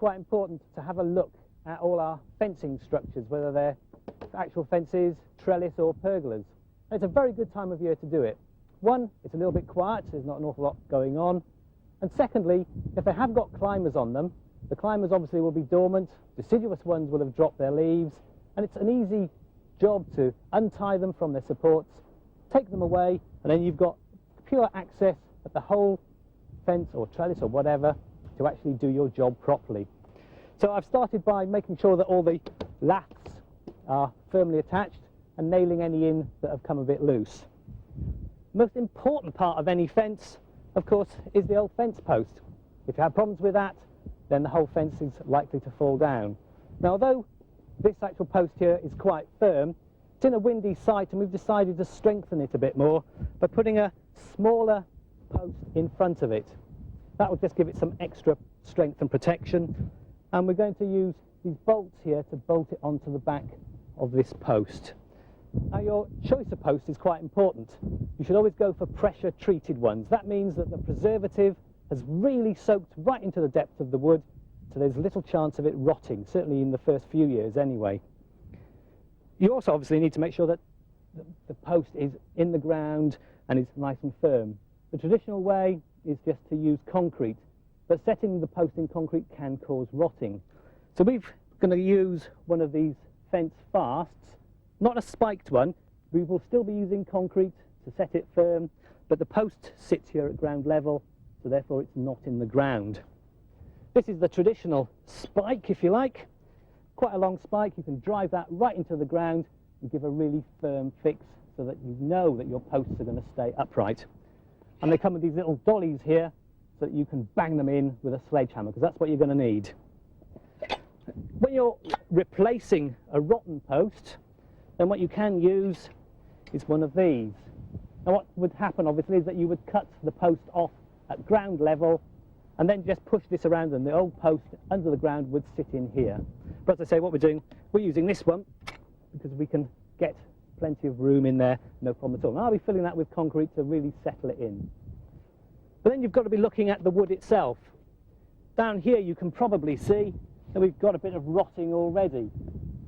quite important to have a look at all our fencing structures, whether they're actual fences, trellis or pergolas. And it's a very good time of year to do it. One, it's a little bit quiet, there's not an awful lot going on. And secondly, if they have got climbers on them, the climbers obviously will be dormant, deciduous ones will have dropped their leaves, and it's an easy job to untie them from their supports, take them away, and then you've got pure access at the whole fence or trellis or whatever to actually do your job properly. So I've started by making sure that all the laths are firmly attached and nailing any in that have come a bit loose. Most important part of any fence, of course, is the old fence post. If you have problems with that, then the whole fence is likely to fall down. Now, although this actual post here is quite firm, it's in a windy site and we've decided to strengthen it a bit more by putting a smaller post in front of it. That will just give it some extra strength and protection, and we're going to use these bolts here to bolt it onto the back of this post. Now, your choice of post is quite important. You should always go for pressure treated ones. That means that the preservative has really soaked right into the depth of the wood, so there's little chance of it rotting, certainly in the first few years anyway. You also obviously need to make sure that the post is in the ground and is nice and firm. The traditional way is just to use concrete, but setting the post in concrete can cause rotting. So we're going to use one of these fence fasts, not a spiked one. We will still be using concrete to set it firm, but the post sits here at ground level, so therefore it's not in the ground. This is the traditional spike, if you like. Quite a long spike. You can drive that right into the ground and give a really firm fix so that you know that your posts are going to stay upright. And they come with these little dollies here so that you can bang them in with a sledgehammer, because that's what you're going to need. When you're replacing a rotten post, then what you can use is one of these. Now, what would happen obviously is that you would cut the post off at ground level and then just push this around, and the old post under the ground would sit in here. But as I say, what we're doing, we're using this one because we can get plenty of room in there, no problem at all. And I'll be filling that with concrete to really settle it in. But then you've got to be looking at the wood itself. Down here you can probably see that we've got a bit of rotting already.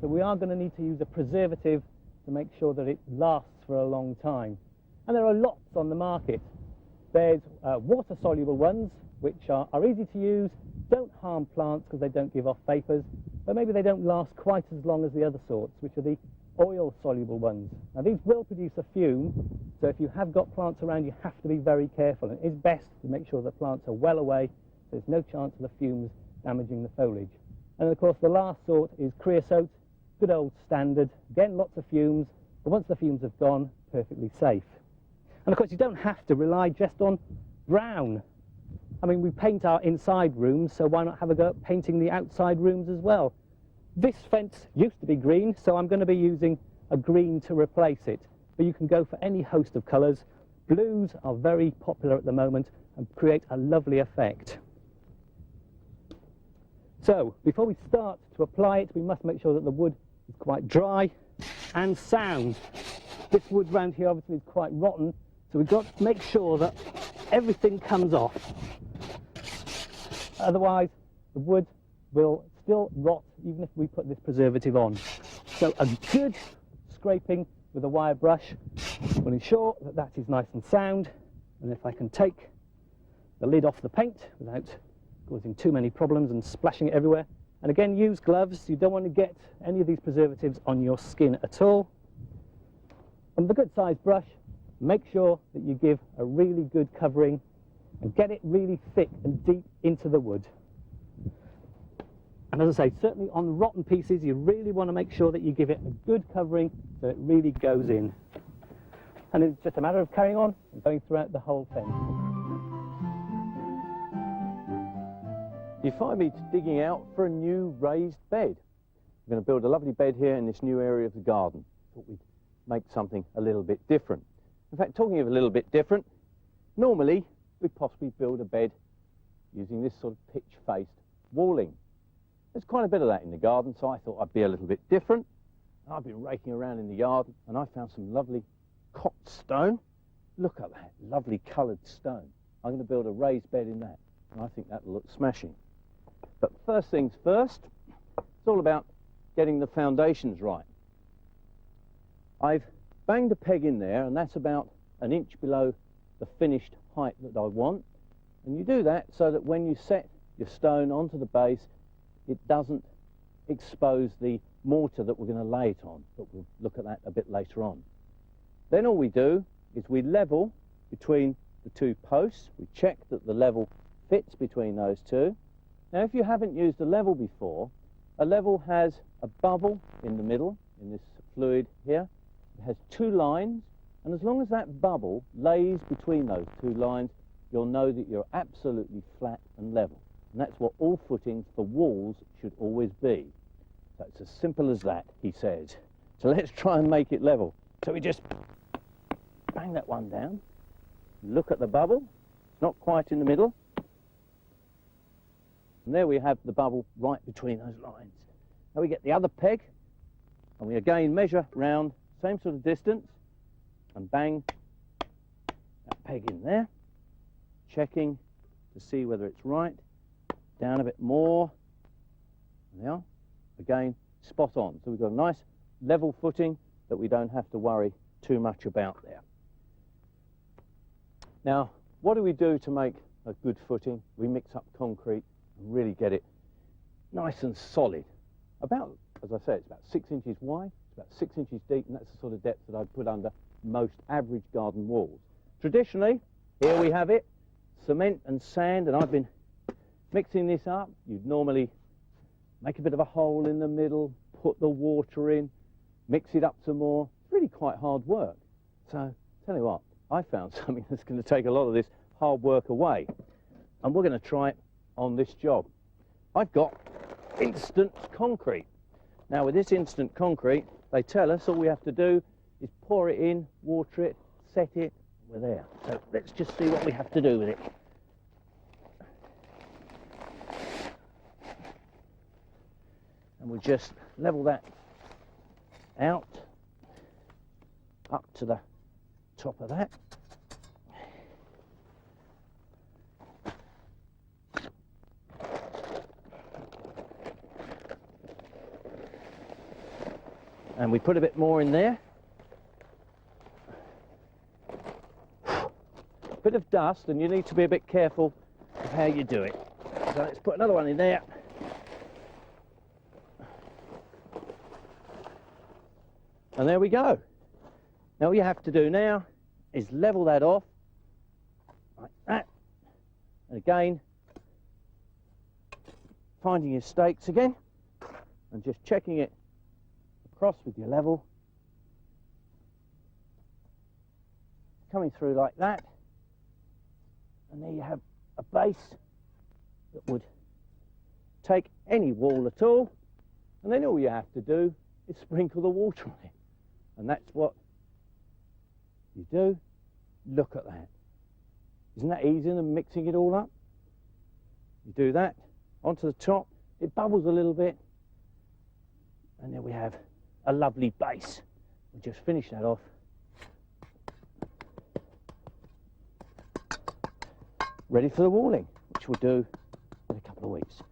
So we are going to need to use a preservative to make sure that it lasts for a long time. And there are lots on the market. There's water-soluble ones, which are easy to use, don't harm plants because they don't give off vapours, but maybe they don't last quite as long as the other sorts, which are the oil-soluble ones. Now, these will produce a fume, so if you have got plants around, you have to be very careful. And it is best to make sure the plants are well away, so there's no chance of the fumes damaging the foliage. And of course, the last sort is creosote, good old standard. Again, lots of fumes, but once the fumes have gone, perfectly safe. And of course, you don't have to rely just on brown. I mean, we paint our inside rooms, so why not have a go at painting the outside rooms as well? This fence used to be green, so I'm going to be using a green to replace it. But you can go for any host of colours. Blues are very popular at the moment and create a lovely effect. So, before we start to apply it, we must make sure that the wood is quite dry and sound. This wood round here obviously is quite rotten, so we've got to make sure that everything comes off. Otherwise, the wood will still rot even if we put this preservative on. So a good scraping with a wire brush will ensure that that is nice and sound. And if I can take the lid off the paint without causing too many problems and splashing it everywhere. And again, use gloves. You don't want to get any of these preservatives on your skin at all. And with a good sized brush, make sure that you give a really good covering and get it really thick and deep into the wood. And as I say, certainly on rotten pieces, you really want to make sure that you give it a good covering so it really goes in. And it's just a matter of carrying on and going throughout the whole fence. You find me digging out for a new raised bed. I'm going to build a lovely bed here in this new area of the garden. Thought we'd make something a little bit different. In fact, talking of a little bit different, normally we'd possibly build a bed using this sort of pitch-faced walling. There's quite a bit of that in the garden, so I thought I'd be a little bit different. I've been raking around in the yard and I found some lovely cocked stone. Look at that, lovely coloured stone. I'm going to build a raised bed in that, and I think that'll look smashing. But first things first, it's all about getting the foundations right. I've banged a peg in there, and that's about an inch below the finished height that I want. And you do that so that when you set your stone onto the base, it doesn't expose the mortar that we're going to lay it on, but we'll look at that a bit later on. Then all we do is we level between the two posts. We check that the level fits between those two. Now, if you haven't used a level before, a level has a bubble in the middle, in this fluid here. It has two lines, and as long as that bubble lays between those two lines, you'll know that you're absolutely flat and level. And that's what all footings for walls should always be. So it's as simple as that, he says. So let's try and make it level. So we just bang that one down, look at the bubble, it's not quite in the middle, and there we have the bubble right between those lines. Now we get the other peg, and we again measure round, same sort of distance, and bang that peg in there, checking to see whether it's right, down a bit more, and there, again, spot on. So we've got a nice level footing that we don't have to worry too much about there. Now, what do we do to make a good footing? We mix up concrete and really get it nice and solid. About, as I say, it's about 6 inches wide, it's about 6 inches deep, and that's the sort of depth that I'd put under most average garden walls. Traditionally, here we have it, cement and sand, and I've been mixing this up. You'd normally make a bit of a hole in the middle, put the water in, mix it up some more. It's really quite hard work. So, tell you what, I found something that's going to take a lot of this hard work away, and we're going to try it on this job. I've got instant concrete. Now with this instant concrete, they tell us all we have to do is pour it in, water it, set it, we're there. So let's just see what we have to do with it. And we'll just level that out up to the top of that. And we put a bit more in there. Bit of dust, and you need to be a bit careful of how you do it. So let's put another one in there. And there we go. Now all you have to do now is level that off like that. And again, finding your stakes again and just checking it across with your level. Coming through like that. And there you have a base that would take any wall at all. And then all you have to do is sprinkle the water on it. And that's what you do. Look at that. Isn't that easier than mixing it all up? You do that onto the top. It bubbles a little bit. And there we have a lovely base. We'll just finish that off. Ready for the walling, which we'll do in a couple of weeks.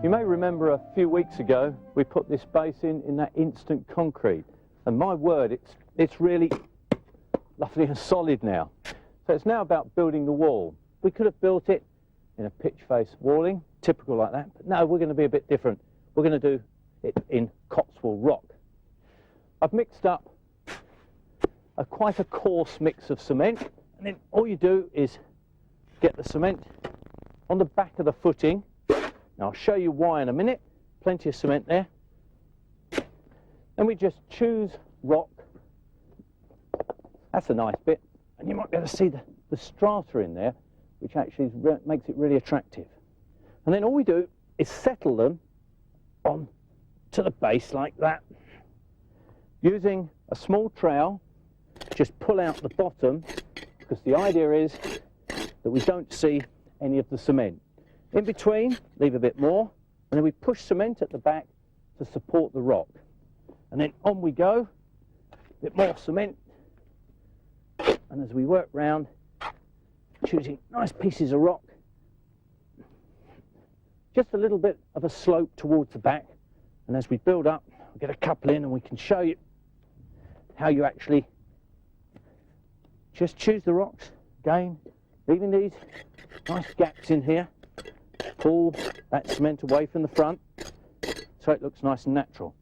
You may remember a few weeks ago we put this base in that instant concrete, and my word, it's really lovely and solid now. So it's now about building the wall. We could have built it in a pitch face walling, typical like that, but no, we're going to be a bit different. We're going to do it in Cotswold rock. I've mixed up quite a coarse mix of cement, and then all you do is get the cement on the back of the footing. Now I'll show you why in a minute. Plenty of cement there. Then we just choose rock. That's a nice bit, and you might be able to see the strata in there, which actually makes it really attractive. And then all we do is settle them on to the base like that. Using a small trowel, just pull out the bottom, because the idea is that we don't see any of the cement. In between, leave a bit more, and then we push cement at the back to support the rock. And then on we go, a bit more cement, and as we work round, choosing nice pieces of rock. Just a little bit of a slope towards the back, and as we build up, we'll get a couple in and we can show you how you actually just choose the rocks. Again, leaving these nice gaps in here, pull that cement away from the front so it looks nice and natural.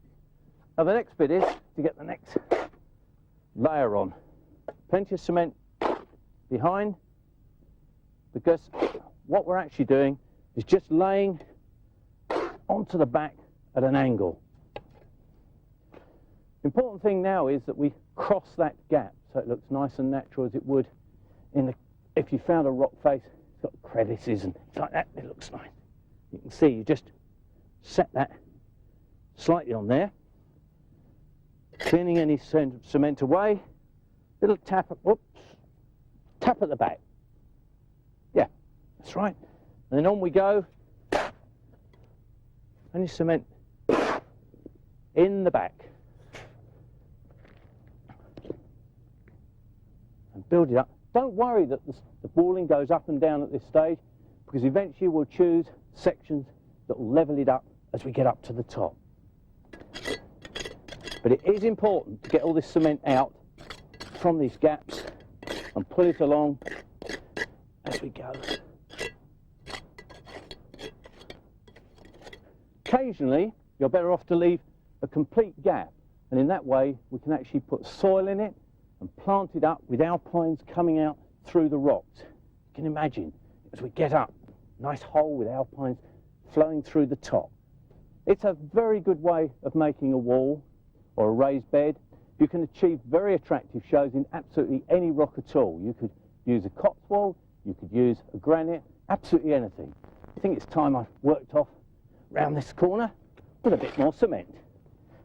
Now the next bit is to get the next layer on. Plenty of cement behind, because what we're actually doing is just laying onto the back at an angle. Important thing now is that we cross that gap so it looks nice and natural as it would if you found a rock face. It's got crevices and it's like that, it looks nice. You can see you just set that slightly on there, cleaning any cement away, little tap, tap at the back. Yeah, that's right. And then on we go, any cement in the back. And build it up. Don't worry that the walling goes up and down at this stage, because eventually we'll choose sections that will level it up as we get up to the top. But it is important to get all this cement out from these gaps and pull it along as we go. Occasionally, you're better off to leave a complete gap, and in that way we can actually put soil in it and plant it up with alpines coming out through the rocks. You can imagine, as we get up, nice hole with alpines flowing through the top. It's a very good way of making a wall or a raised bed. You can achieve very attractive shows in absolutely any rock at all. You could use a Cotswold, you could use a granite, absolutely anything. I think it's time I worked off round this corner with a bit more cement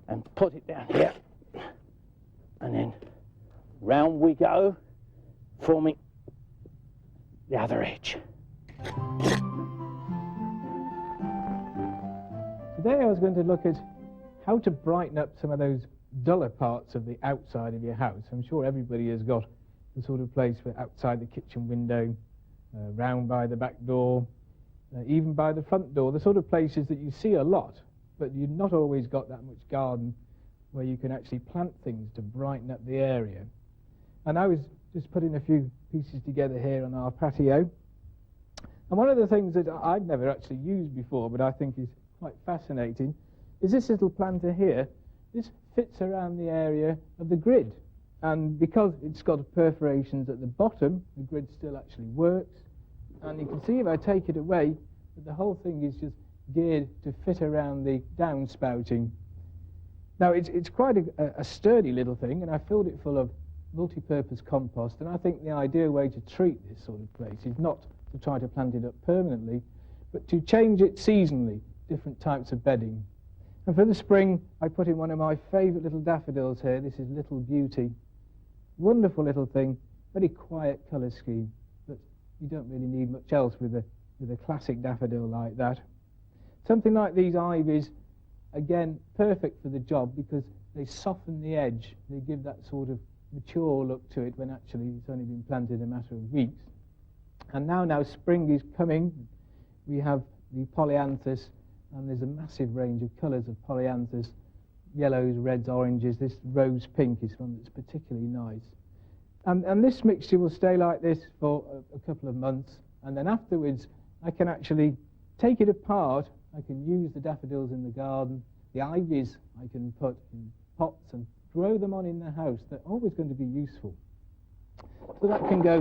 and put it down here, and then round we go, forming the other edge. Today I was going to look at how to brighten up some of those duller parts of the outside of your house. I'm sure everybody has got the sort of place where outside the kitchen window, round by the back door, even by the front door, the sort of places that you see a lot, but you've not always got that much garden where you can actually plant things to brighten up the area. And I was just putting a few pieces together here on our patio. And one of the things that I've never actually used before, but I think is quite fascinating, is this little planter here. This fits around the area of the grid. And because it's got perforations at the bottom, the grid still actually works. And you can see if I take it away, that the whole thing is just geared to fit around the downspouting. Now, it's quite a sturdy little thing, and I filled it full of multi-purpose compost, and I think the ideal way to treat this sort of place is not to try to plant it up permanently, but to change it seasonally, different types of bedding. And for the spring, I put in one of my favourite little daffodils here. This is Little Beauty. Wonderful little thing, very quiet colour scheme, but you don't really need much else with a classic daffodil like that. Something like these ivies, again, perfect for the job because they soften the edge. They give that sort of mature look to it when actually it's only been planted a matter of weeks. And now spring is coming. We have the polyanthus, and there's a massive range of colours of polyanthus, yellows, reds, oranges. This rose pink is one that's particularly nice. And this mixture will stay like this for a couple of months, and then afterwards I can actually take it apart. I can use the daffodils in the garden. The ivies I can put in pots and grow them on in the house. They're always going to be useful. So that can go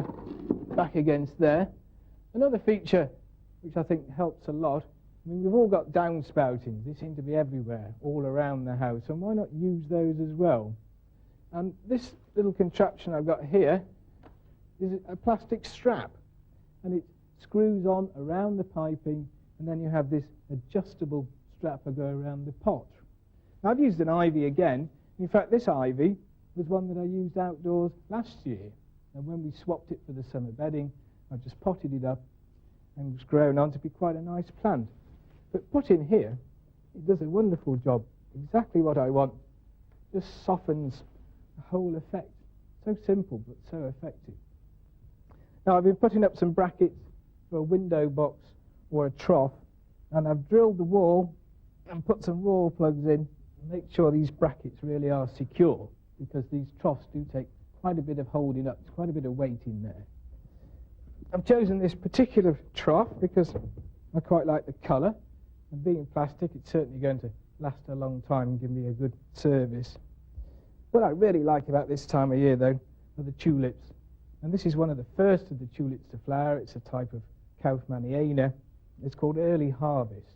back against there. Another feature which I think helps a lot, I mean, we've all got downspoutings. They seem to be everywhere, all around the house, and why not use those as well? And this little contraption I've got here is a plastic strap, and it screws on around the piping, and then you have this adjustable strap that go around the pot. Now, I've used an ivy again. In fact, this ivy was one that I used outdoors last year, and when we swapped it for the summer bedding, I just potted it up and it's grown on to be quite a nice plant. But put in here, it does a wonderful job, exactly what I want. Just softens the whole effect. So simple, but so effective. Now I've been putting up some brackets for a window box or a trough, and I've drilled the wall and put some wall plugs in to make sure these brackets really are secure, because these troughs do take quite a bit of holding up. There's quite a bit of weight in there. I've chosen this particular trough because I quite like the colour, and being plastic it's certainly going to last a long time and give me a good service. What I really like about this time of year though are the tulips, and this is one of the first of the tulips to flower. It's a type of Kaufmanniana. It's called Early Harvest,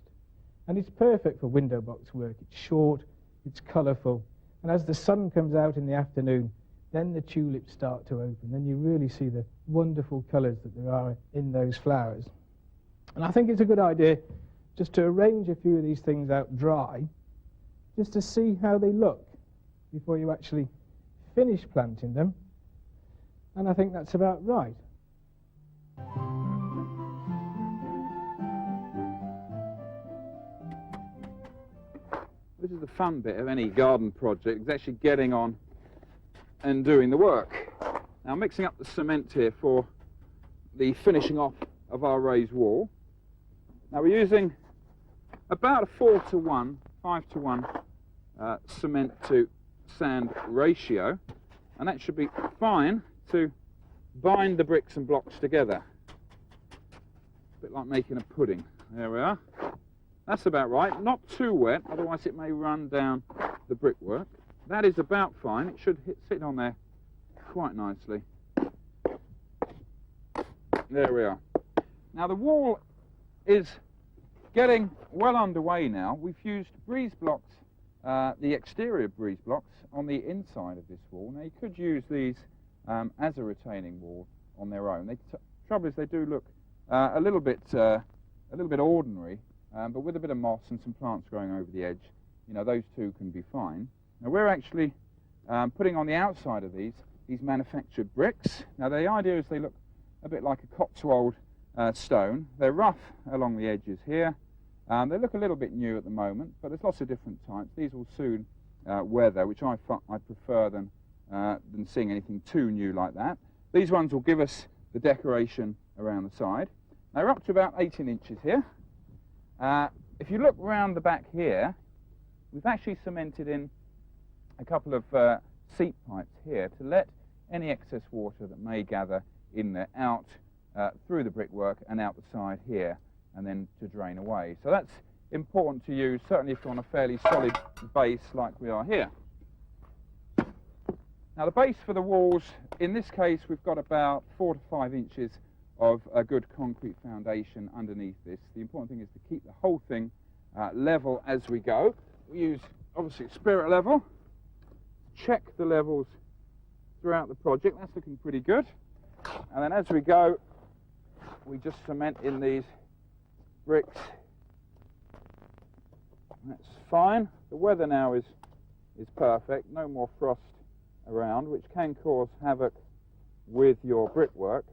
and it's perfect for window box work. It's short, it's colourful, and as the sun comes out in the afternoon, then the tulips start to open, and you really see the wonderful colours that there are in those flowers. And I think it's a good idea just to arrange a few of these things out dry, just to see how they look before you actually finish planting them. And I think that's about right. This is the fun bit of any garden project, is actually getting on and doing the work. Now, mixing up the cement here for the finishing off of our raised wall. Now we're using about a 4:1, 5:1 cement to sand ratio, and that should be fine to bind the bricks and blocks together. A bit like making a pudding. There we are. That's about right. Not too wet, otherwise it may run down the brickwork. That is about fine. It should sit on there quite nicely. There we are. Now the wall is getting well underway now. We've used breeze blocks, the exterior breeze blocks, on the inside of this wall. Now you could use these as a retaining wall on their own. The trouble is they do look a little bit ordinary, but with a bit of moss and some plants growing over the edge, you know, those two can be fine. Now we're actually putting on the outside of these manufactured bricks. Now the idea is they look a bit like a Cotswold stone. They're rough along the edges here. They look a little bit new at the moment, but there's lots of different types. These will soon weather, which I prefer than seeing anything too new like that. These ones will give us the decoration around the side. They're up to about 18 inches here. If you look round the back here, we've actually cemented in a couple of seat pipes here to let any excess water that may gather in there out through the brickwork and out the side here, and then to drain away. So that's important to use, certainly if you're on a fairly solid base like we are here. Now the base for the walls, in this case we've got about 4 to 5 inches of a good concrete foundation underneath this. The important thing is to keep the whole thing level as we go. We use obviously spirit level, check the levels throughout the project. That's looking pretty good. And then as we go, we just cement in these bricks. That's fine. The weather now is perfect. No more frost around, which can cause havoc with your brickwork.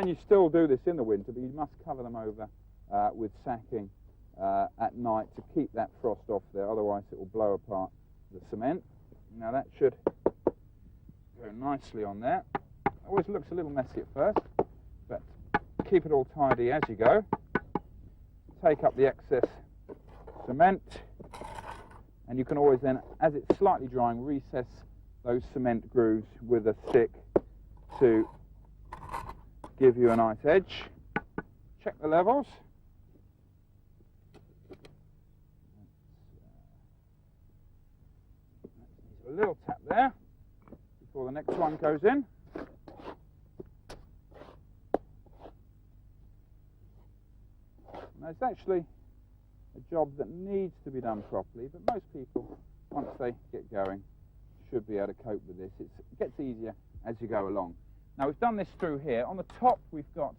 You still do this in the winter, but you must cover them over with sacking at night to keep that frost off there, otherwise it will blow apart the cement. Now that should go nicely on there. Always looks a little messy at first, but keep it all tidy as you go. Take up the excess cement, and you can always then, as it's slightly drying, recess those cement grooves with a stick to give you a nice edge. Check the levels. A little tap there before the next one goes in. Now it's actually a job that needs to be done properly, but most people, once they get going, should be able to cope with this. It gets easier as you go along. Now we've done this through here. On the top we've got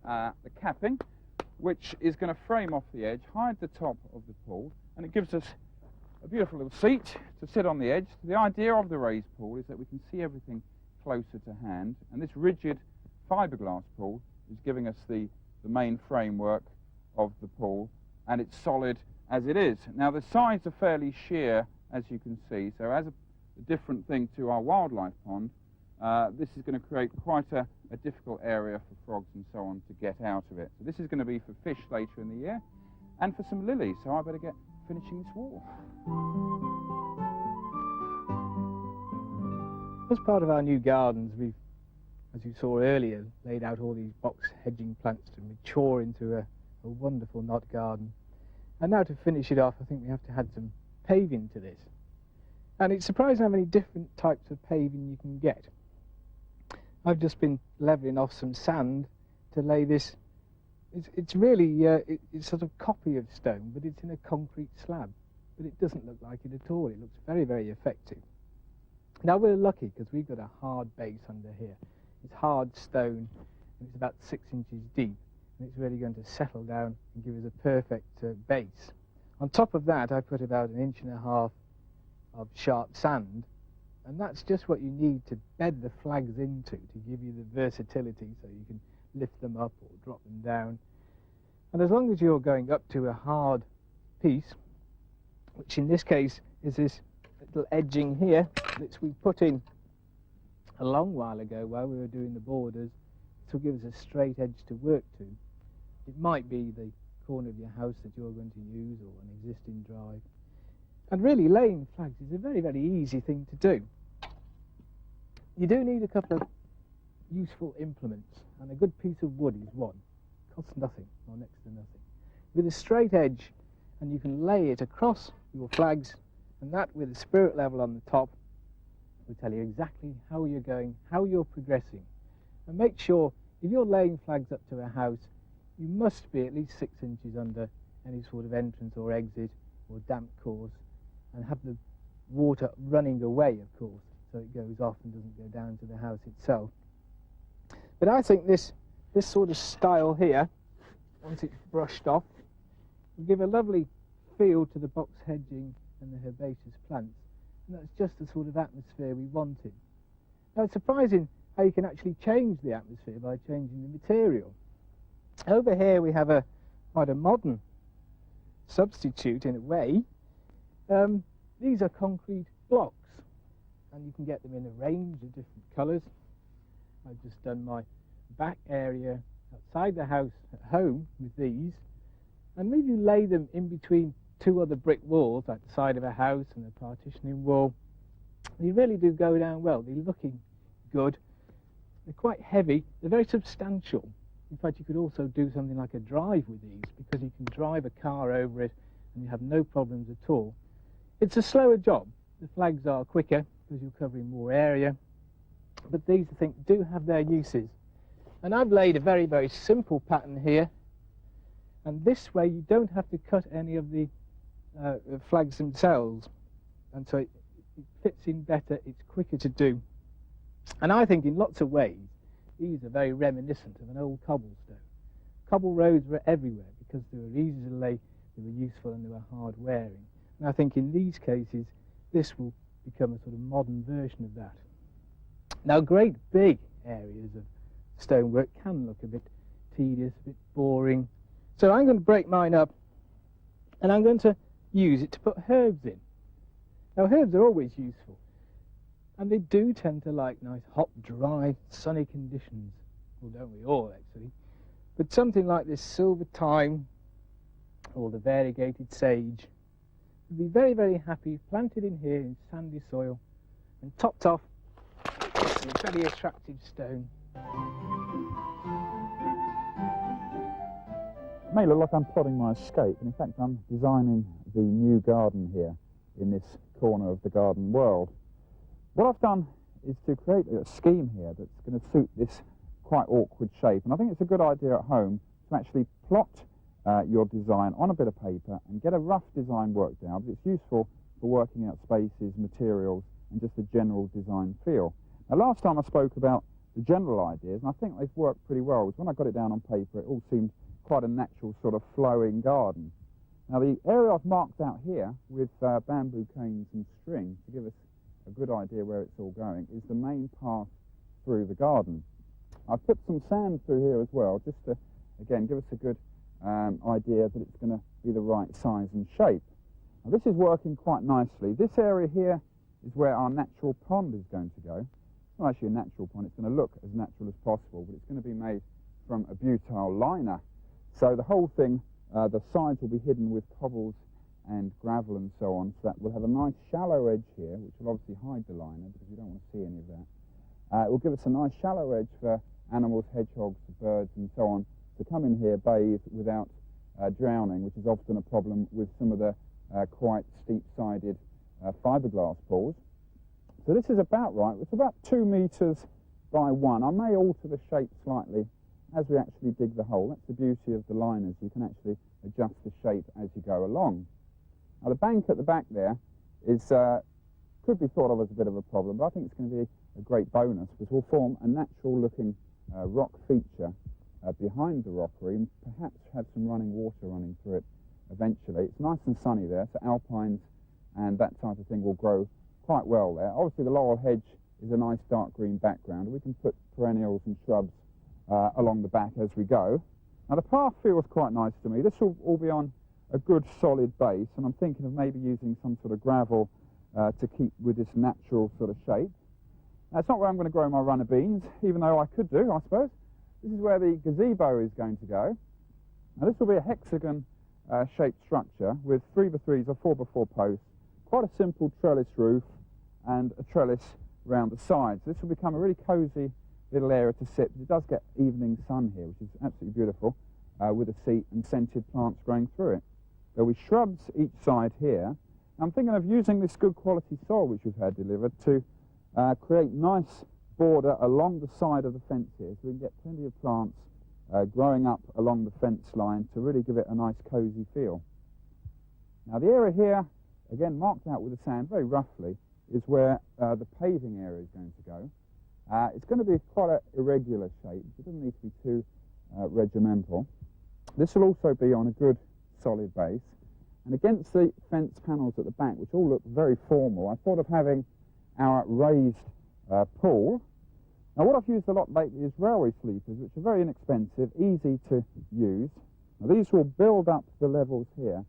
the capping, which is going to frame off the edge, hide the top of the pool, and it gives us a beautiful little seat to sit on the edge. The idea of the raised pool is that we can see everything closer to hand, and this rigid fiberglass pool is giving us the main framework of the pool, and it's solid as it is. Now the sides are fairly sheer, as you can see, so as a different thing to our wildlife pond, this is going to create quite a difficult area for frogs and so on to get out of it. So this is going to be for fish later in the year and for some lilies, so I better get finishing this wall. As part of our new gardens, we've, as you saw earlier, laid out all these box hedging plants to mature into a wonderful knot garden. And now to finish it off, I think we have to add some paving to this. And it's surprising how many different types of paving you can get. I've just been levelling off some sand to lay this. It's really, it's sort of copy of stone, but it's in a concrete slab. But it doesn't look like it at all. It looks very, very effective. Now we're lucky because we've got a hard base under here. It's hard stone, and it's about 6 inches deep, and it's really going to settle down and give us a perfect base. On top of that, I put about 1.5 inches of sharp sand, and that's just what you need to bed the flags into to give you the versatility, so you can lift them up or drop them down. And as long as you're going up to a hard piece, which in this case is this little edging here that we put in a long while ago while we were doing the borders, this will give us a straight edge to work to. It might be the corner of your house that you're going to use, or an existing drive. And really, laying flags is a very, very easy thing to do. You do need a couple of useful implements, and a good piece of wood is one. It costs nothing, or next to nothing. With a straight edge, and you can lay it across your flags, and that with a spirit level on the top will tell you exactly how you're going, how you're progressing. And make sure, if you're laying flags up to a house, you must be at least 6 inches under any sort of entrance or exit or damp course, and have the water running away, of course, so it goes off and doesn't go down to the house itself. But I think this sort of style here, once it's brushed off, will give a lovely feel to the box hedging and the herbaceous plants, and that's just the sort of atmosphere we wanted. Now it's surprising how you can actually change the atmosphere by changing the material. Over here we have quite a modern substitute in a way. These are concrete blocks, and you can get them in a range of different colours. I've just done my back area outside the house at home with these, and maybe you lay them in between 2 other brick walls, like the side of a house and a partitioning wall. They really do go down well. They're looking good. They're quite heavy. They're very substantial. In fact, you could also do something like a drive with these, because you can drive a car over it and you have no problems at all. It's a slower job. The flags are quicker because you're covering more area, but these, I think, do have their uses. And I've laid a very, very simple pattern here, and this way you don't have to cut any of the flags themselves, and so it fits in better, it's quicker to do. And I think in lots of ways these are very reminiscent of an old cobblestone. Cobble roads were everywhere because they were easy to lay, they were useful, and they were hard wearing. And I think in these cases this will become a sort of modern version of that. Now, great big areas of stonework can look a bit tedious, a bit boring, so I'm going to break mine up and I'm going to use it to put herbs in. Now, herbs are always useful, and they do tend to like nice hot, dry, sunny conditions. Well, don't we all, actually? But something like this silver thyme or the variegated sage would be very, very happy planted in here in sandy soil and topped off with a very attractive stone. It may look like I'm plotting my escape, and in fact I'm designing the new garden here in this corner of the garden world. What I've done is to create a scheme here that's going to suit this quite awkward shape, and I think it's a good idea at home to actually plot your design on a bit of paper and get a rough design worked out. It's useful for working out spaces, materials, and just a general design feel. Now, last time I spoke about the general ideas, and I think they've worked pretty well, because when I got it down on paper it all seemed quite a natural sort of flowing garden. Now, the area I've marked out here with bamboo canes and string to give us a good idea where it's all going is the main path through the garden. I've put some sand through here as well, just to, again, give us a good idea that it's going to be the right size and shape. Now, this is working quite nicely. This area here is where our natural pond is going to go. not actually a natural pond, it's going to look as natural as possible, but it's going to be made from a butyl liner. So the whole thing, the sides will be hidden with cobbles and gravel and so on, so that we'll have a nice shallow edge here, which will obviously hide the liner because we don't want to see any of that. It will give us a nice shallow edge for animals, hedgehogs, birds and so on to come in here, bathe without drowning, which is often a problem with some of the quite steep-sided fiberglass pools. So this is about right. It's about 2 metres by 1. I may alter the shape slightly as we actually dig the hole. That's the beauty of the liners. You can actually adjust the shape as you go along. Now the bank at the back there is could be thought of as a bit of a problem, but I think it's going to be a great bonus because we'll form a natural-looking rock feature behind the rockery and perhaps have some running water running through it eventually. It's nice and sunny there, so alpines and that type of thing will grow quite well there. Obviously the laurel hedge is a nice dark green background, and we can put perennials and shrubs along the back as we go. Now the path feels quite nice to me. This will all be on a good solid base, and I'm thinking of maybe using some sort of gravel to keep with this natural sort of shape. That's not where I'm going to grow my runner beans, even though I could do, I suppose. This is where the gazebo is going to go. Now this will be a hexagon shaped structure with 3x3s or 4x4 posts, quite a simple trellis roof and a trellis around the sides. This will become a really cosy little area to sit. It does get evening sun here, which is absolutely beautiful, with a seat and scented plants growing through it. There will be shrubs each side here. I'm thinking of using this good quality soil which we've had delivered to create nice border along the side of the fence here, so we can get plenty of plants growing up along the fence line to really give it a nice cosy feel. Now the area here, again marked out with the sand very roughly, is where the paving area is going to go. It's going to be quite an irregular shape, so it doesn't need to be too regimental. This will also be on a good solid base, and against the fence panels at the back, which all look very formal, I thought of having our raised pool. Now what I've used a lot lately is railway sleepers, which are very inexpensive, easy to use. Now these will build up the levels here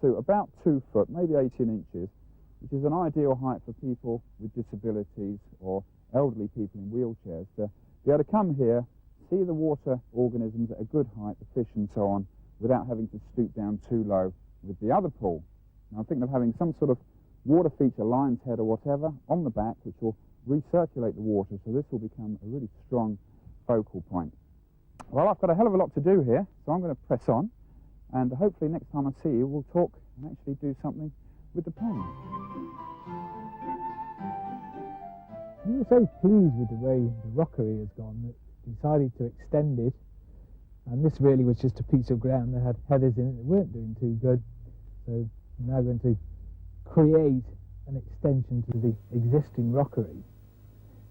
to about 2 foot, maybe 18 inches, which is an ideal height for people with disabilities or elderly people in wheelchairs to be able to come here, see the water organisms at a good height, the fish and so on, without having to stoop down too low with the other pool. Now I'm thinking of having some sort of water feature, lion's head or whatever, on the back, which will recirculate the water, so this will become a really strong focal point. Well, I've got a hell of a lot to do here, so I'm going to press on, and hopefully next time I see you, we'll talk and actually do something with the pond. We were so pleased with the way the rockery has gone that we decided to extend it, and this really was just a piece of ground that had heathers in it that weren't doing too good, so we're now going to create an extension to the existing rockery.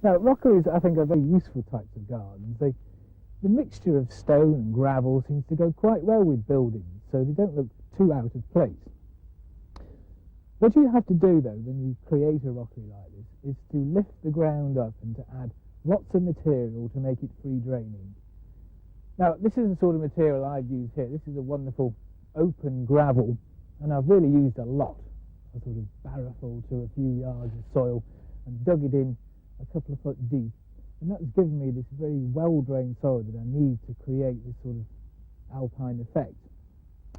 Now rockeries, I think, are very useful types of gardens. The mixture of stone and gravel seems to go quite well with buildings, so they don't look too out of place. What you have to do, though, when you create a rockery like this, is to lift the ground up and to add lots of material to make it free draining. Now, this is the sort of material I've used here. This is a wonderful open gravel, and I've really used a lot. A sort of barrelful to a few yards of soil and dug it in a couple of foot deep, and that's given me this very well-drained soil that I need to create this sort of alpine effect.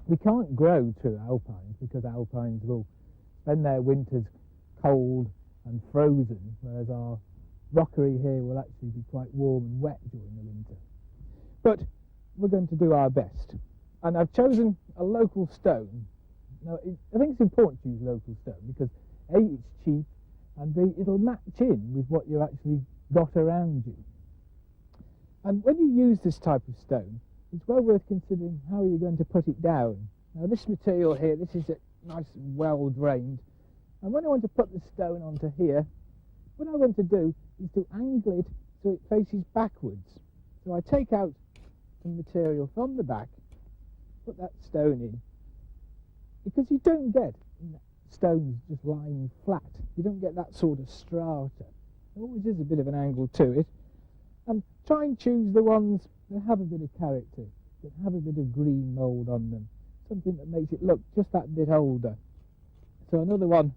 We can't grow true alpines because alpines will spend their winters cold and frozen, whereas our rockery here will actually be quite warm and wet during the winter. But we're going to do our best, and I've chosen a local stone. Now, I think it's important to use local stone because A, it's cheap, and B, it'll match in with what you actually got around you. And when you use this type of stone, it's well worth considering how you're going to put it down. Now, this material here, this is nice and well drained, and when I want to put the stone onto here, what I want to do is to angle it so it faces backwards. So I take out some material from the back, put that stone in, because you don't get stones just lying flat. You don't get that sort of strata. There always is a bit of an angle to it. And try and choose the ones that have a bit of character, that have a bit of green mould on them, something that makes it look just that bit older. So another one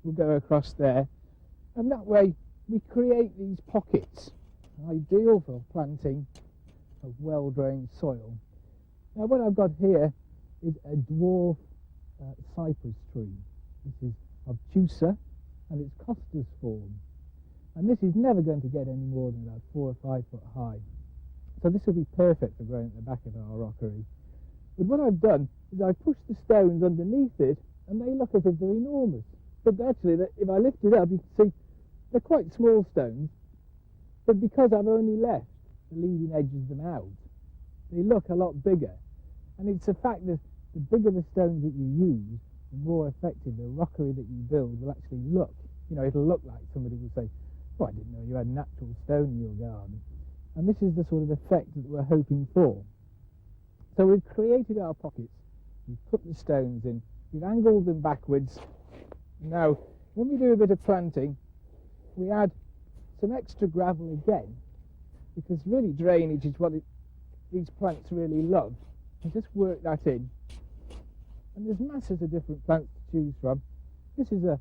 will go across there, and that way we create these pockets, ideal for planting of well-drained soil. Now what I've got here is a dwarf cypress tree. This is obtusa and it's costus form. And this is never going to get any more than about 4 or 5 foot high. So this will be perfect for growing at the back of our rockery. But what I've done is I've pushed the stones underneath it and they look as if they're enormous. But actually, if I lift it up, you can see they're quite small stones. But because I've only left the leading edges of them out, they look a lot bigger. And it's the fact that the bigger the stones that you use, the more effective the rockery that you build will actually look. You know, it'll look like somebody will say, "Oh, I didn't know you had natural stone in your garden." And this is the sort of effect that we're hoping for. So we've created our pockets, we've put the stones in, we've angled them backwards. Now, when we do a bit of planting, we add some extra gravel again, because really drainage is what these plants really love. And just work that in. And there's masses of different plants to choose from. This is a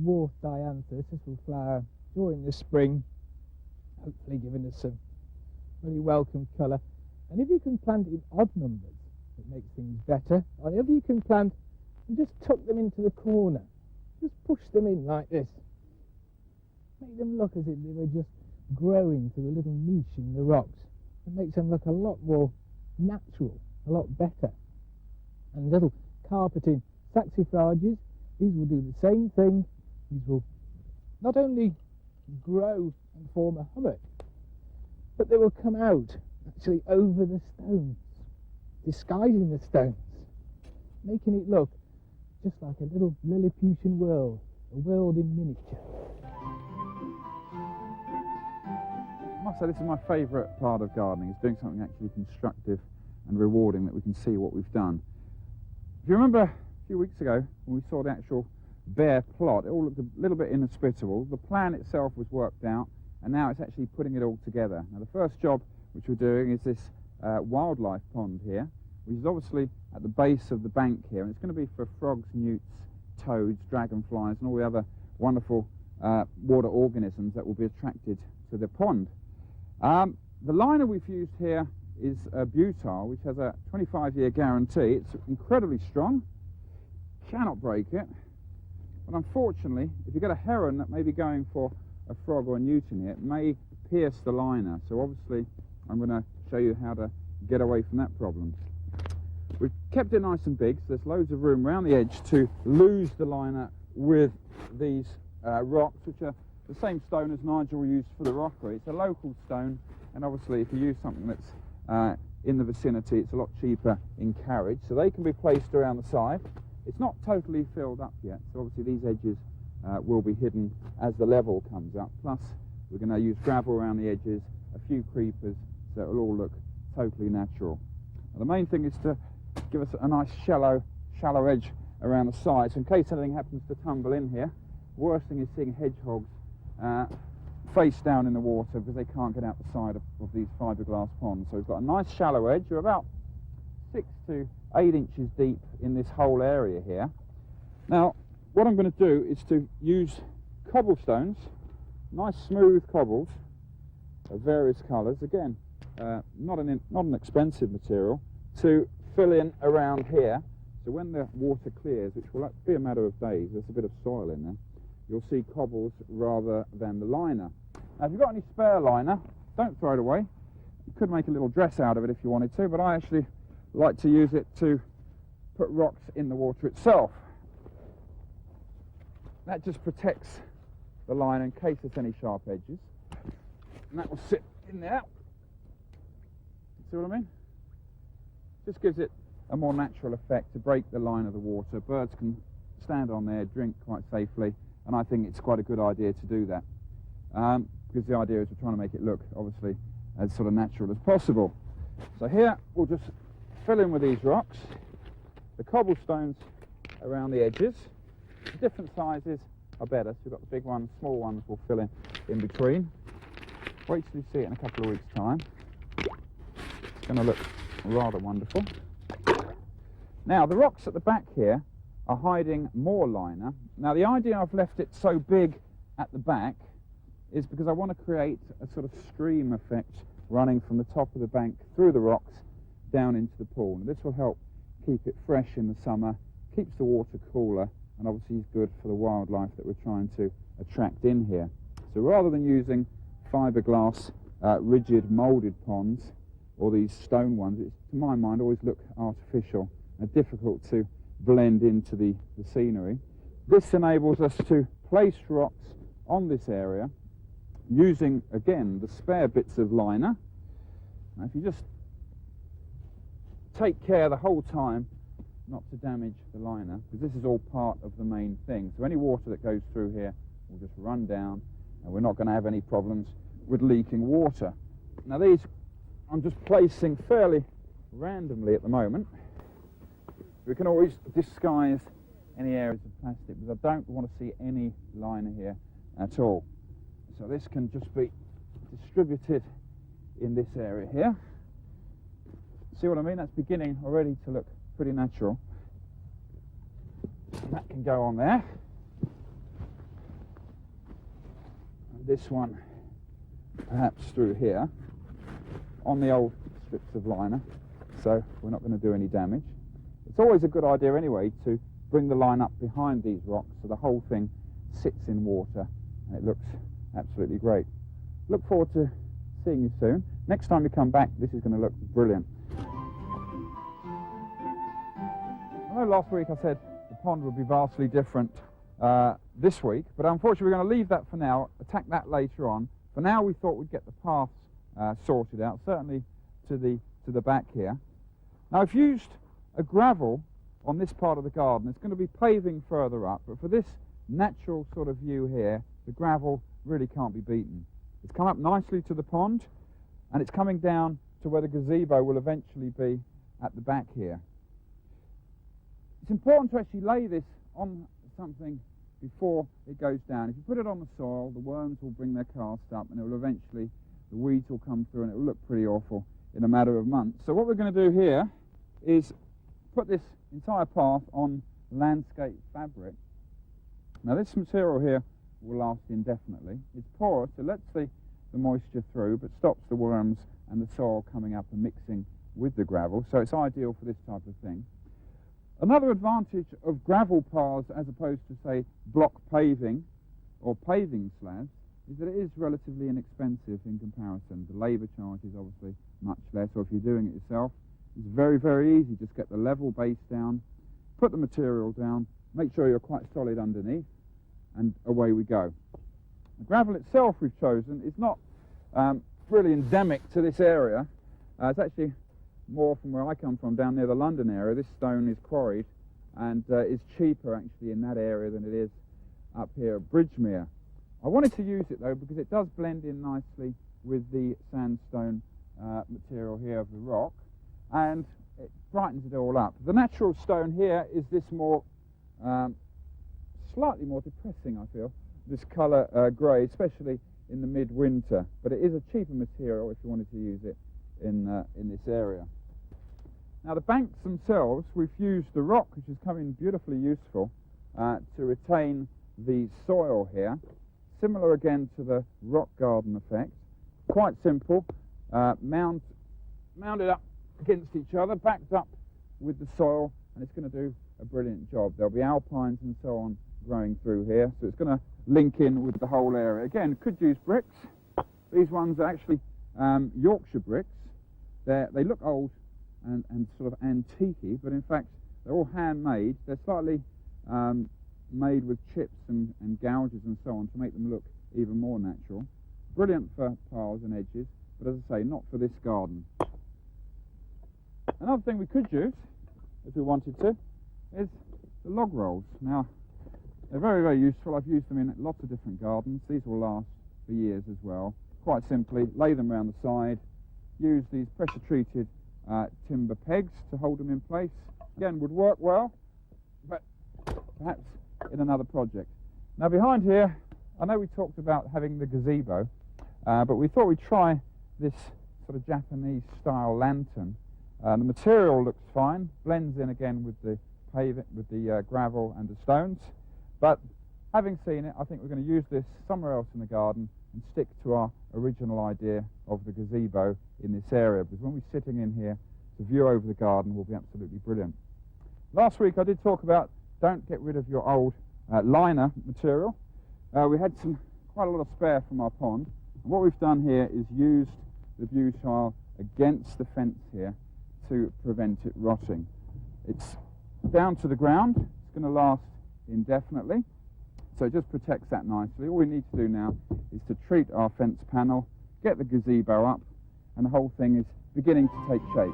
dwarf dianthus. This will flower during the spring, hopefully giving us some really welcome colour. And if you can plant in odd numbers, it makes things better. Or if you can plant and just tuck them into the corner, just push them in like this. Make them look as if they were just growing through a little niche in the rocks. It makes them look a lot more natural, a lot better. And little carpeting saxifrages, these will do the same thing. These will not only grow and form a hummock, but they will come out actually over the stones, disguising the stones, making it look just like a little Lilliputian world, a world in miniature. I must say this is my favourite part of gardening, is doing something actually constructive and rewarding that we can see what we've done. If you remember a few weeks ago when we saw the actual bare plot, it all looked a little bit inhospitable. The plan itself was worked out and now it's actually putting it all together. Now the first job which we're doing is this wildlife pond here, which is obviously at the base of the bank here, and it's going to be for frogs, newts, toads, dragonflies and all the other wonderful water organisms that will be attracted to the pond. The liner we've used here is butyl, which has a 25-year guarantee. It's incredibly strong, cannot break it, but unfortunately if you get a heron that may be going for a frog or a newt in it, it may pierce the liner. So obviously I'm going to show you how to get away from that problem. We've kept it nice and big, so there's loads of room around the edge to lose the liner with these rocks, which are the same stone as Nigel used for the rockery. It's a local stone, and obviously if you use something that's in the vicinity, it's a lot cheaper in carriage. So they can be placed around the side. It's not totally filled up yet, so obviously these edges will be hidden as the level comes up. Plus we're going to use gravel around the edges, a few creepers, so it'll all look totally natural. Now, the main thing is to give us a nice shallow edge around the sides, in case anything happens to tumble in here. The worst thing is seeing hedgehogs face down in the water because they can't get out the side of these fiberglass ponds. So we've got a nice shallow edge. We're about 6 to 8 inches deep in this whole area here. Now what I'm going to do is to use cobblestones, nice smooth cobbles of various colours, again not an expensive material, to fill in around here. So when the water clears, which will be a matter of days, there's a bit of soil in there, you'll see cobbles rather than the liner. Now if you've got any spare liner, don't throw it away. You could make a little dress out of it if you wanted to, but I actually like to use it to put rocks in the water itself. That just protects the liner in case there's any sharp edges, and that will sit in there. See what I mean? Just gives it a more natural effect to break the line of the water. Birds can stand on there, drink quite safely, and I think it's quite a good idea to do that, because the idea is we're trying to make it look obviously as sort of natural as possible. So here we'll just fill in with these rocks, the cobblestones around the edges. Different sizes are better, so we've got the big ones, small ones we'll fill in between. Wait till you see it in a couple of weeks' time. It's going to look rather wonderful. Now the rocks at the back here are hiding more liner. Now the idea I've left it so big at the back is because I want to create a sort of stream effect running from the top of the bank through the rocks down into the pool. And this will help keep it fresh in the summer, keeps the water cooler, and obviously is good for the wildlife that we're trying to attract in here. So rather than using fiberglass rigid moulded ponds or these stone ones, it's, to my mind, always look artificial and difficult to blend into the scenery. This enables us to place rocks on this area using, again, the spare bits of liner. Now, if you just take care the whole time not to damage the liner, because this is all part of the main thing. So any water that goes through here will just run down, and we're not going to have any problems with leaking water. Now these I'm just placing fairly randomly at the moment. We can always disguise any areas of plastic, because I don't want to see any liner here at all. So this can just be distributed in this area here. See what I mean? That's beginning already to look pretty natural. And that can go on there. And this one perhaps through here on the old strips of liner, so we're not going to do any damage. It's always a good idea anyway to bring the line up behind these rocks so the whole thing sits in water and it looks absolutely great. Look forward to seeing you soon. Next time we come back, this is going to look brilliant. I know last week I said the pond would be vastly different this week, but unfortunately we're going to leave that for now, attack that later on. For now we thought we'd get the paths sorted out, certainly to the back here. Now I've used a gravel on this part of the garden. It's going to be paving further up, but for this natural sort of view here, the gravel really can't be beaten. It's come up nicely to the pond, and it's coming down to where the gazebo will eventually be at the back here. It's important to actually lay this on something before it goes down. If you put it on the soil, the worms will bring their cast up, and it will eventually, the weeds will come through, and it will look pretty awful in a matter of months. So what we're going to do here is put this entire path on landscape fabric. Now this material here will last indefinitely. It's porous, so lets the moisture through, but stops the worms and the soil coming up and mixing with the gravel, so it's ideal for this type of thing. Another advantage of gravel paths as opposed to, say, block paving or paving slabs is that it is relatively inexpensive in comparison. The labour charge is obviously much less, or if you're doing it yourself, it's very, very easy. Just get the level base down, put the material down, make sure you're quite solid underneath, and away we go. The gravel itself we've chosen is not really endemic to this area. It's actually more from where I come from, down near the London area. This stone is quarried and is cheaper actually in that area than it is up here at Bridgemere. I wanted to use it though because it does blend in nicely with the sandstone material here of the rock, and it brightens it all up. The natural stone here is this more, slightly more depressing, I feel, this colour grey, especially in the mid-winter, but it is a cheaper material if you wanted to use it in this area. Now the banks themselves, we've used the rock, which is coming beautifully useful to retain the soil here. Similar again to the rock garden effect. Quite simple, mounded up against each other, backed up with the soil, and it's going to do a brilliant job. There'll be alpines and so on growing through here, so it's going to link in with the whole area. Again, could use bricks. These ones are actually Yorkshire bricks. They look old and sort of antique-y, but in fact they're all handmade. They're slightly made with chips and gouges and so on to make them look even more natural. Brilliant for piles and edges, but as I say, not for this garden. Another thing we could use, if we wanted to, is the log rolls. Now, they're very, very useful. I've used them in lots of different gardens. These will last for years as well. Quite simply, lay them around the side, use these pressure-treated timber pegs to hold them in place. Again, would work well, but perhaps in another project. Now behind here, I know we talked about having the gazebo, but we thought we'd try this sort of Japanese style lantern. The material looks fine, blends in again with the pavement, with the gravel and the stones, but having seen it, I think we're going to use this somewhere else in the garden and stick to our original idea of the gazebo in this area, because when we're sitting in here, the view over the garden will be absolutely brilliant. Last week I did talk about don't get rid of your old liner material. We had quite a lot of spare from our pond, and what we've done here is used the butyl against the fence here to prevent it rotting. It's down to the ground, it's going to last indefinitely, so it just protects that nicely. All we need to do now is to treat our fence panel, get the gazebo up, and the whole thing is beginning to take shape.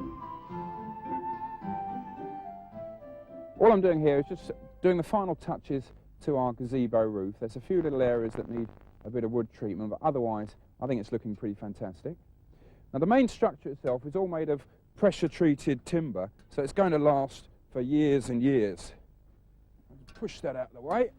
All I'm doing here is just doing the final touches to our gazebo roof. There's a few little areas that need a bit of wood treatment, but otherwise I think it's looking pretty fantastic. Now the main structure itself is all made of pressure treated timber, so it's going to last for years and years. I'll push that out of the way.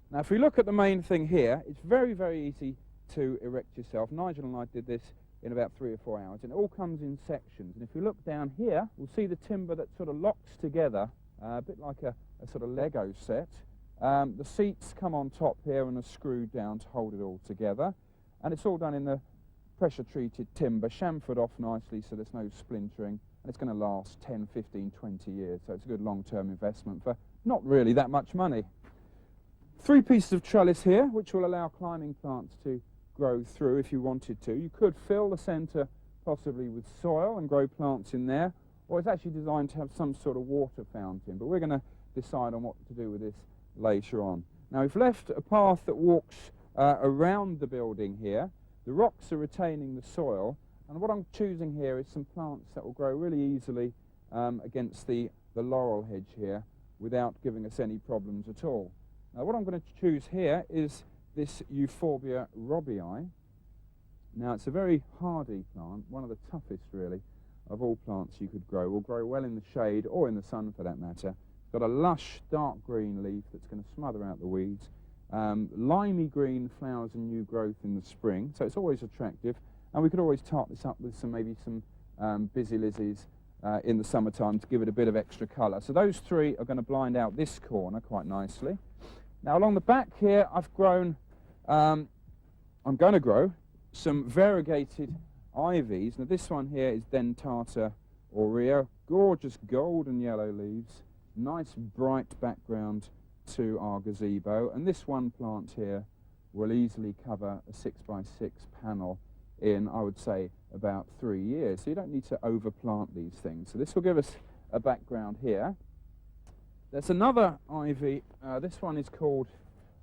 Now if we look at the main thing here, it's very, very easy to erect yourself. Nigel and I did this in about 3 or 4 hours, and it all comes in sections. And if you look down here, we'll see the timber that sort of locks together, a bit like a sort of Lego set. The seats come on top here and are screwed down to hold it all together, and it's all done in the pressure treated timber, chamfered off nicely so there's no splintering, and it's going to last 10, 15, 20 years, so it's a good long-term investment for not really that much money. 3 pieces of trellis here, which will allow climbing plants to grow through if you wanted to. You could fill the centre possibly with soil and grow plants in there, or it's actually designed to have some sort of water fountain, but we're going to decide on what to do with this later on. Now we've left a path that walks around the building here. The rocks are retaining the soil, and what I'm choosing here is some plants that will grow really easily against the laurel hedge here without giving us any problems at all. Now what I'm going to choose here is this Euphorbia robbii. Now it's a very hardy plant, one of the toughest really of all plants you could grow. Will grow well in the shade or in the sun for that matter. It's got a lush dark green leaf that's going to smother out the weeds. Limey green flowers and new growth in the spring, so it's always attractive, and we could always tart this up with maybe some busy lizzies in the summertime to give it a bit of extra colour. So those 3 are going to blind out this corner quite nicely. Now along the back here I've grown, I'm going to grow some variegated ivies. Now this one here is Dentata aurea, gorgeous golden yellow leaves, nice bright background to our gazebo, and this one plant here will easily cover a 6x6 panel in, I would say, about 3 years. So you don't need to overplant these things. So this will give us a background here. There's another ivy, this one is called,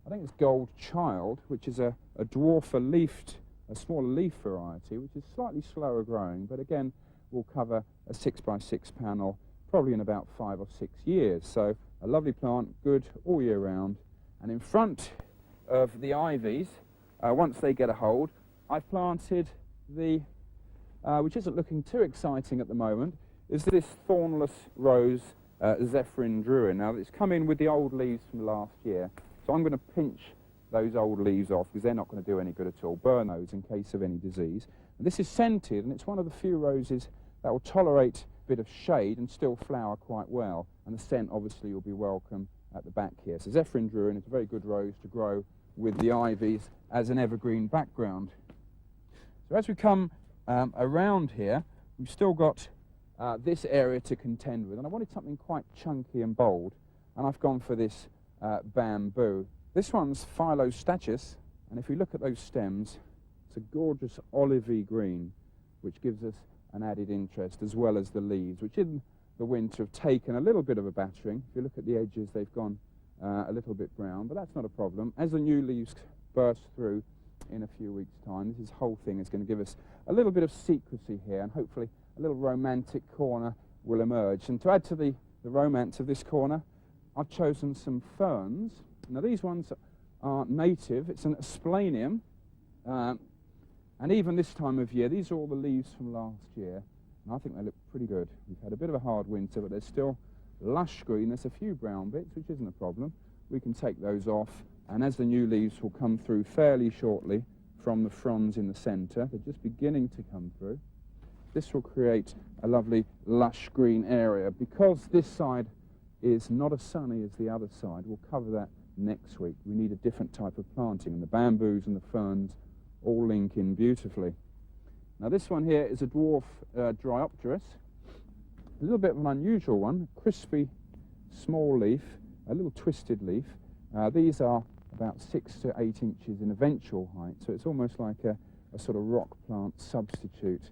I think it's Gold Child, which is a dwarfer leafed, a smaller leaf variety, which is slightly slower growing, but again will cover a 6x6 panel probably in about 5 or 6 years. So a lovely plant, good all year round. And in front of the ivies, once they get a hold, I've planted the, which isn't looking too exciting at the moment, is this thornless rose Zephyrin Druin. Now it's come in with the old leaves from last year, so I'm going to pinch those old leaves off because they're not going to do any good at all. Burn those in case of any disease. And this is scented, and it's one of the few roses that will tolerate a bit of shade and still flower quite well, and the scent obviously will be welcome at the back here. So Zephyrin Druin is a very good rose to grow with the ivies as an evergreen background. So as we come around here, we've still got this area to contend with, and I wanted something quite chunky and bold, and I've gone for this bamboo. This one's Phylostachys, and if you look at those stems, it's a gorgeous olivey green, which gives us an added interest, as well as the leaves, which in the winter have taken a little bit of a battering. If you look at the edges, they've gone a little bit brown, but that's not a problem. As the new leaves burst through in a few weeks' time, this whole thing is going to give us a little bit of secrecy here, and hopefully a little romantic corner will emerge. And to add to the romance of this corner, I've chosen some ferns. Now these ones are native. It's an asplenium, and even this time of year, these are all the leaves from last year, and I think they look pretty good. We've had a bit of a hard winter, but they're still lush green. There's a few brown bits, which isn't a problem. We can take those off, and as the new leaves will come through fairly shortly from the fronds in the centre, they're just beginning to come through. This will create a lovely lush green area. Because this side is not as sunny as the other side. We'll cover that next week. We need a different type of planting, and the bamboos and the ferns all link in beautifully. Now this one here is a dwarf Dryopteris, a little bit of an unusual one, crispy small leaf, a little twisted leaf. These are about 6 to 8 inches in eventual height, so it's almost like a sort of rock plant substitute,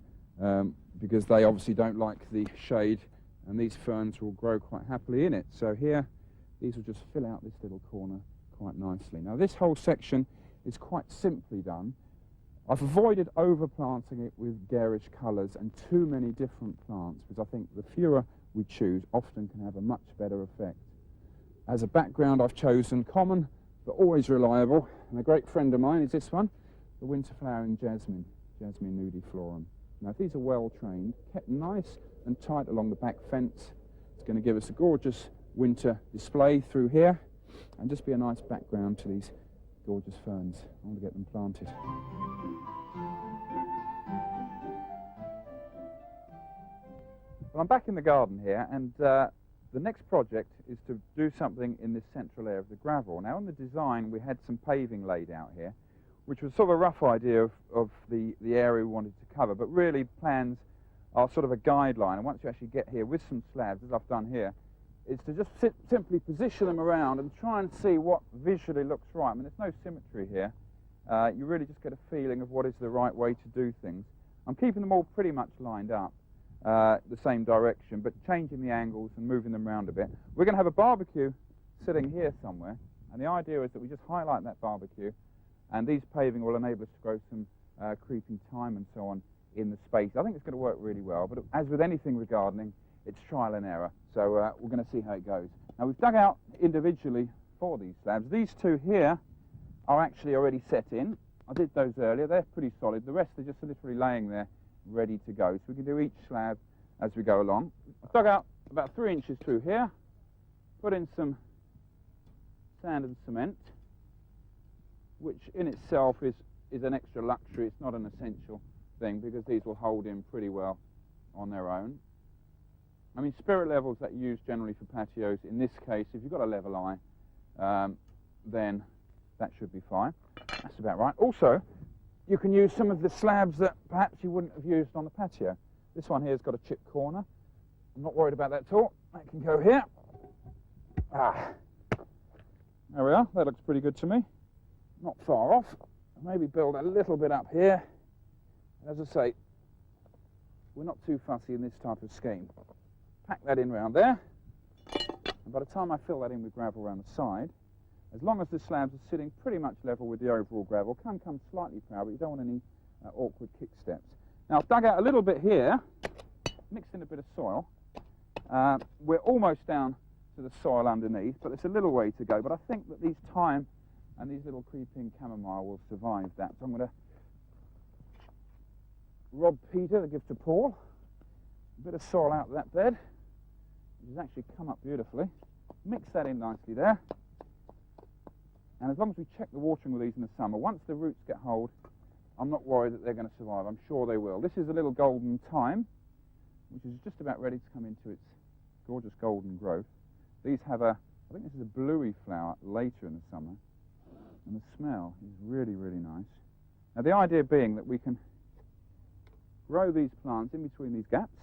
because they obviously don't like the shade, and these ferns will grow quite happily in it. So here, these will just fill out this little corner quite nicely. Now this whole section is quite simply done. I've avoided overplanting it with garish colours and too many different plants, because I think the fewer we choose often can have a much better effect. As a background, I've chosen common but always reliable, and a great friend of mine is this one, the winter flowering jasmine, Jasmine nudiflorum. Now if these are well trained, kept nice and tight along the back fence, it's going to give us a gorgeous winter display through here and just be a nice background to these gorgeous ferns. I want to get them planted. Well, I'm back in the garden here, and the next project is to do something in this central area of the gravel. Now, in the design, we had some paving laid out here, which was sort of a rough idea of the area we wanted to cover, but really plans are sort of a guideline, and once you actually get here with some slabs, as I've done here, is to just simply position them around and try and see what visually looks right. I mean, there's no symmetry here. You really just get a feeling of what is the right way to do things. I'm keeping them all pretty much lined up the same direction, but changing the angles and moving them around a bit. We're going to have a barbecue sitting here somewhere, and the idea is that we just highlight that barbecue, and these paving will enable us to grow some creeping thyme and so on in the space. I think it's going to work really well, but as with anything with gardening, it's trial and error, so we're going to see how it goes. Now, we've dug out individually for these slabs. These two here are actually already set in. I did those earlier. They're pretty solid. The rest are just literally laying there ready to go, so we can do each slab as we go along. I've dug out about 3 inches through here, put in some sand and cement, which in itself is an extra luxury. It's not an essential thing, because these will hold in pretty well on their own. I mean, spirit levels that you use generally for patios, in this case, if you've got a level eye, then that should be fine. That's about right. Also, you can use some of the slabs that perhaps you wouldn't have used on the patio. This one here has got a chipped corner. I'm not worried about that at all. That can go here. There we are. That looks pretty good to me. Not far off. Maybe build a little bit up here. As I say, we're not too fussy in this type of scheme. Pack that in round there, and by the time I fill that in with gravel around the side, as long as the slabs are sitting pretty much level with the overall gravel, can come slightly proud, but you don't want any awkward kick steps. Now, I've dug out a little bit here, mixed in a bit of soil. We're almost down to the soil underneath, but there's a little way to go. But I think that these thyme and these little creeping chamomile will survive that. So I'm going to rob Peter to give to Paul a bit of soil out of that bed, which has actually come up beautifully. Mix that in nicely there. And as long as we check the watering with these in the summer, once the roots get hold, I'm not worried that they're going to survive. I'm sure they will. This is a little golden thyme, which is just about ready to come into its gorgeous golden growth. These have I think this is a bluey flower later in the summer, and the smell is really, really nice. Now, the idea being that we can grow these plants in between these gaps.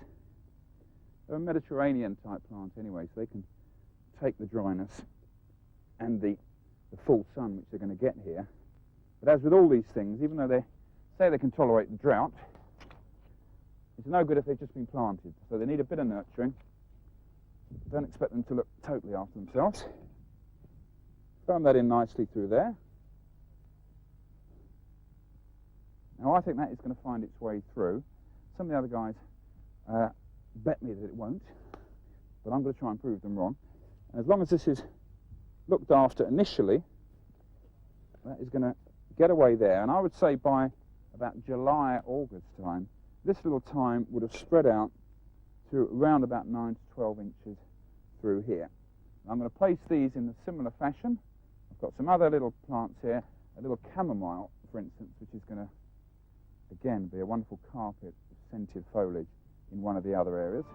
They're a Mediterranean type plant anyway, so they can take the dryness and the full sun which they're going to get here. But as with all these things, even though they say they can tolerate the drought, it's no good if they've just been planted. So they need a bit of nurturing. Don't expect them to look totally after themselves. Firm that in nicely through there. Now, I think that is going to find its way through. Some of the other guys bet me that it won't, but I'm going to try and prove them wrong. And as long as this is looked after initially, that is going to get away there. And I would say by about July, August time, this little thyme would have spread out to around about 9 to 12 inches through here. I'm going to place these in a similar fashion. I've got some other little plants here, a little chamomile, for instance, which is going to, again, be a wonderful carpet of scented foliage in one of the other areas.